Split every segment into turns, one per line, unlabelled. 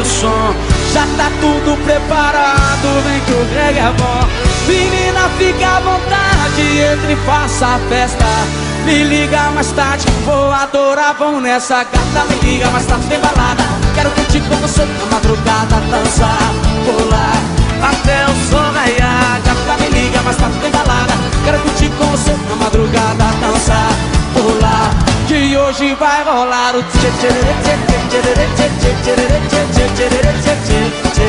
o som. Já tá tudo preparado, vem que o Greg é bom. Menina, fica à vontade, entre e faça a festa. Me liga mais tarde, vou adorar, vão nessa gata. Me liga mais tarde, tem balada. Quero curtir com você na madrugada, dançar, pular até o sol raiar. Gata, me liga mais tarde, tem balada. Quero curtir com você na madrugada, dançar, pular, que hoje vai rolar o tchê tchê tchê tchê tchê tchê tchê tchê tchê tchê tchê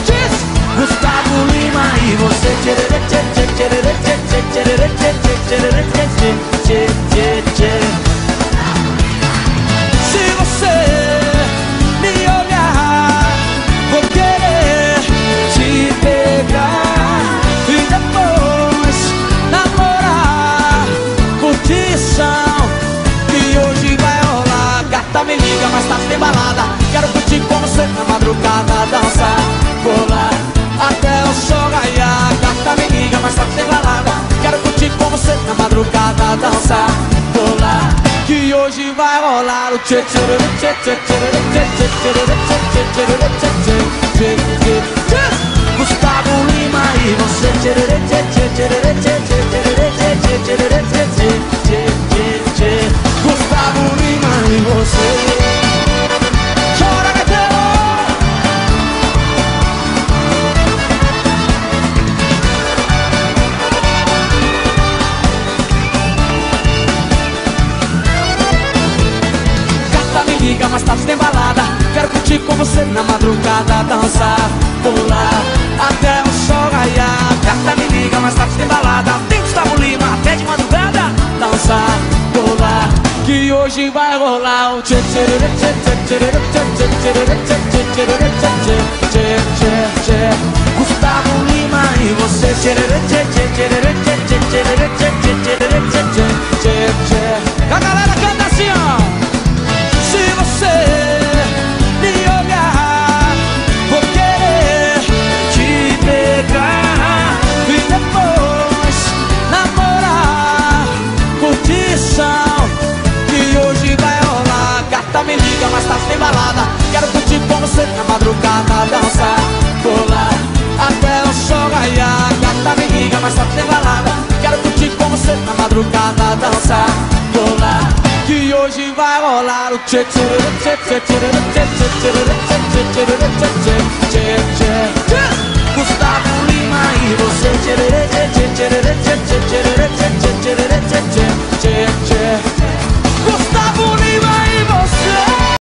tchê. Gustavo Lima e você tchê tchê tchê tchê tchê tchê tchê tchê tchê tchê. Se você me olhar, vou querer te pegar e depois namorar, curtição, que hoje vai rolar. Gata, me liga, mas tá sem balada. Quero curtir com você na madrugada, dançar, pular até o sol raiar. Gata, me liga, mas tá sem balada. Quero curtir com você na madrugada, dançar, pular, que hoje vai rolar o tchê tchê tchê tchê tchê tchê tchê tchê tchê. Gustavo Lima e você tchê tchê tchê tchê tchê tchê tchê. Gustavo Lima e você. Chora, Gaetano! Liga, mas tarde tem balada. Quero curtir com você na madrugada, dançar, pular até o sol raiar. Gata, me liga, mas tarde tem balada. Tem Gustavo Lima até de madrugada, dançar, pular, que hoje vai rolar o tchê tchê tchê tchê tchê tchê tchê tchê tchê tchê. Gustavo Lima e você tchê tchê tchê tchê tchê tchê tchê. A galera canta assim, ó. Se você me olhar, vou querer te pegar e depois namorar, curtição, que hoje vai rolar. Gata, me liga, mas tá sem balada. Quero curtir com você na madrugada, dançar, pular até o sol raiar. Gata, me liga, mas tá sem balada. Quero curtir com você na madrugada, dançar, pular, que hoje vai rolar o tchê tchê tchê tchê tchê tchê tchê tchê tchê tchê tchê.